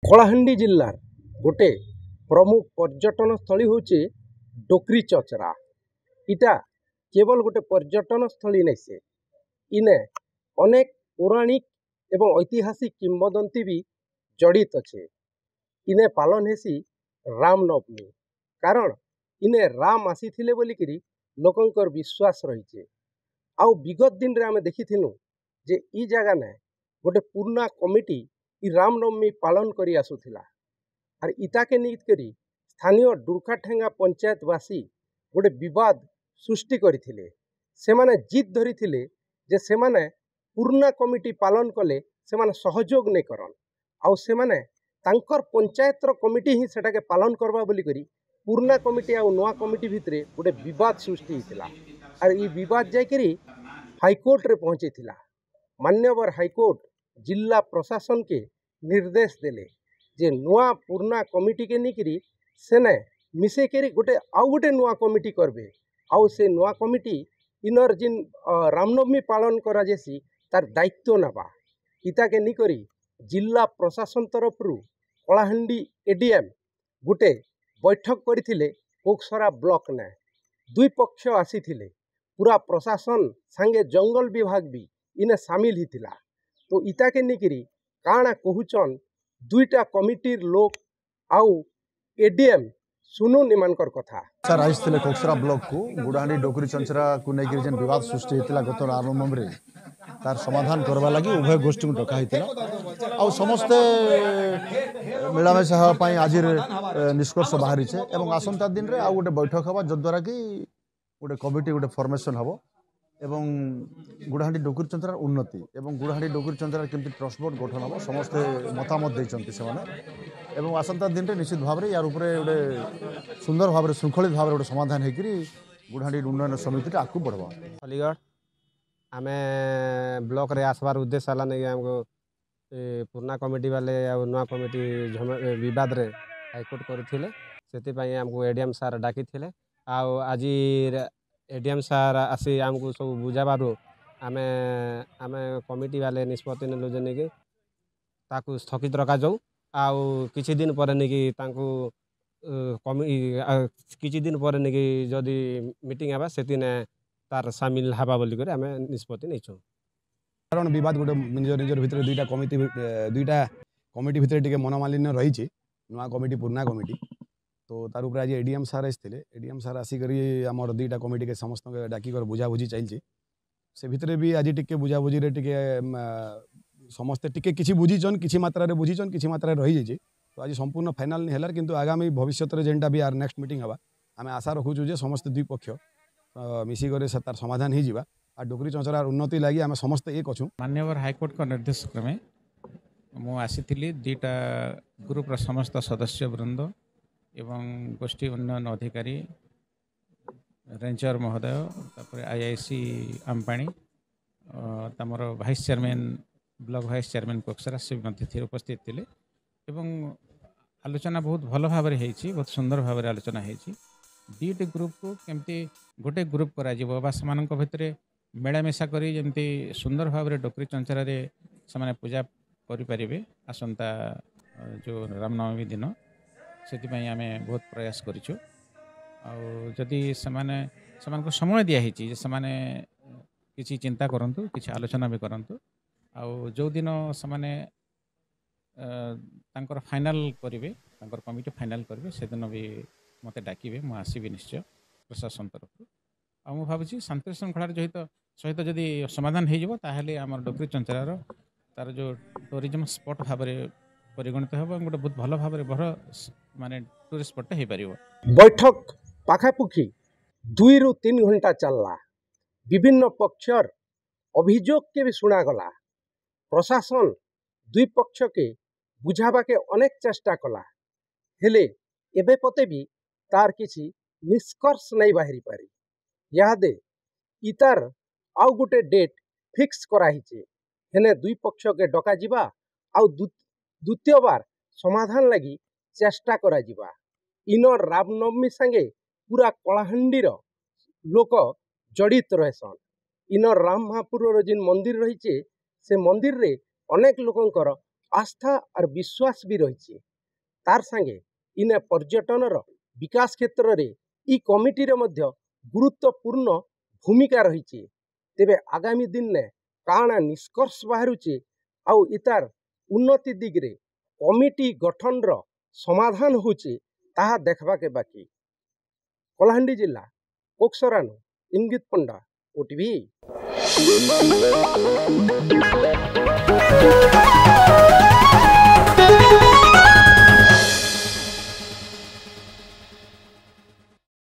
कलाहांडी जिल्लार गोटे प्रमुख पर्यटन स्थली होचे डोकरी चचरा। इटा केवल गोटे पर्यटन स्थली नहीं से इने अनेक पौराणिक एवं ऐतिहासिक किंवदंती भी जड़ित अच्छे। इने पालन हेसी रामनवमी कारण इने राम आसी थिले बोलिकी लोकंकर विश्वास रही। आउ विगत दिन रे आमे देखिथिनु जे ई जगह ने गोटे पुराना कमिटी ई रामनवमी पालन करी आसुथिला और इटा के नीत करी स्थानीय डुरकाठेंगा पंचायतवासी गोटे विवाद सृष्टि करथिले। सेमाने जिद धरिथिले जे सेमाने पुराना कमिटी पालन कले सेमाने सहयोग नहीं करन आउ सेमाने तांकर पंचायतर कमिटी ही सेटा के पालन करबा बोली करी पुराना कमिटी आ नवा कमिटी भितरे गोटे विवाद सृष्टि होतिला और ई विवाद जायकरी हाईकोर्ट रे पहुंची थिला। मान्यवर हाईकोर्ट जिला प्रशासन के निर्देश देले जे नुआ पुराना कमिटी के निकरी सेने मिसे करी गोटे आउ गोटे नुआ कमिटी करबे आउ से नुआ कमिटी इनर जिन रामनवमी पालन करा जेसी तार दायित्व नबा इता के निकरी जिला प्रशासन तरफ रु कलाहांडी एडीएम गोटे बैठक करथिले। कोकसरा ब्लॉक ने दुई पक्ष आसी थिले पूरा प्रशासन संगे जंगल विभाग भी इने शामिल हितिला। तो इता के निकरी काना कहूचन दुईटा कमिटीर लोक आउ एडीएम सुनु निमानकर कथा सर आज थे कोकसरा ब्लॉक को गुड़ाहांडी डोकरी चंचरा को लेकर जेन विवाद सृष्टि होता गत नवम्बर तार समाधान करवा लगी उभय गोष्ठी को डका होता आ समस्ते मिलामेशा आज निष्कर्ष बाहरी एवं आसंता दिन रे आ गोटे बैठक हवा जद्वारा कि गोटे कमिटी गोटे फॉर्मेशन हम एवं गुड़ाहांडी डोकरी चंचरार उन्नति एवं गुड़ाहांडी डोकरी चंचरार केमती ट्रस्ट बोर्ड गठन हम समस्ते मतामत देते से एवं आसंता दिन में निश्चित भाव यार उपरे गोटे सुंदर भाव श्रृंखलित भाव गोटे समाधान होकर गुड़ाहांडी उन्नयन समिति आगू बढ़वा। अलीगढ़ आम ब्लॉक रे आसबार उद्देश्य है नहीं आमको पुराना कमिटी वाले नुआ कमिटी विवाद रे हाईकोर्ट करथिले से आमको एडीएम सार डाकी थिले आज एडीएम सार आसी आमको सब बुझाबारू आमे आमे कमिटी वाले निष्पत्ति नेलु जे कि ताकू स्थगित रखा जाऊ आउ किछि दिन पर नहीं किछि दिन पर नहीं जदि मीटिंग आबा से दिन तार सामिल हवा बोली कर आमे निष्पत्ति नहीं कारण विवाद गोटे निजर निजर भितर दुईटा कमिटी भितर टिके मनमालिन्य रही नुआ कमिटी पुराना कमिटी तो तार ऊपर आज एडीएम सार आसते एडीएम सार आसिक आमर दुईटा कमिटी के समस्त डाकिक बुझाबुझी चलती से भितर भी आज टिके बुझाबुझी टिके समस्ते टिके किछि बुझीचन किछि मात्रा रे बुझीचन किछि मात्रा रे रही जाइए तो आज संपूर्ण फाइनाल नहीं है किंतु आगामी भविष्य में जेनटा भी आर नेक्स्ट मीटिंग हवा आम आशा रखुचु जे समस्त दुई पक्ष मिसिक तार समाधान हो जावा आ डोकरी चंचरार उन्नति लगी आम समस्त एक अच्छु। माननीय हाईकोर्ट का निर्देश क्रमे मु आसी दुईटा ग्रुप समस्त सदस्य वृंद एवं गोष्ठी उन्नयन अधिकारी रेंजर महोदय तापर आईआईसी आमपाणी तमर vice chairman block vice chairman Koksara से थे उपस्थित थे एवं आलोचना बहुत भल भाव बहुत सुंदर भाव आलोचना होती दुईट ग्रुप को केमती गोटे ग्रुप करा से भितर मेलामेशा करी जमती सुंदर भाव डोकरी चंचरा से पूजा करें आसंता जो रामनवमी दिन से आम बहुत प्रयास करूँ आदि से समय दिखाई किसी चिंता करूँ किसी आलोचना भी करूँ आउ जो दिन से फाइनाल करेंगे कमिटी फाइनाल करेंगे से दिन भी मत डाकिबे मु आसबि निश्चय प्रशासन तरफ आ भावी शांति श्रृंखलार सहित जदि समाधान हो डोकरी चंचरार तार जो टूरिज्म स्पॉट भाव परिगणित हो गोटे बहुत भल भाव माने टूरिस्ट स्पॉट हो पार। बैठक पाखापुखी 2 ରୁ 3 घंटा चलला विभिन्न पक्षर अभियोग के भी शुणागला प्रशासन दुई पक्ष के बुझावा के अनेक चेष्टा कला हेले एबे पते भी तार किसी निष्कर्ष नहीं बाहरी पारी यादे इतार आउ गोटे डेट फिक्स कराही हेने दुई पक्ष के डका जिबा आउ द्वितीय बार समाधान लगी चेष्टा करा जिबा इनर रामनवमी संगे पूरा कलाहांडीर लोक जड़ित रहेसन इनर राम महापुर जिन मंदिर रही से मंदिर रे अनेक लोकंकर आस्था और विश्वास भी रही तार संगे इने पर्यटनर विकास क्षेत्र रे ई कमिटी रे मध्य गुरुत्वपूर्ण भूमिका रही तेबे आगामी दिन ने काना निष्कर्ष बाहरुचे आउ इतार उन्नति दिगरे कमिटी गठन रो समाधान होचे ताहा देखबा के बाकी। कलाहांडी जिला कोकसरानु इंगित पंडा ओटीवी।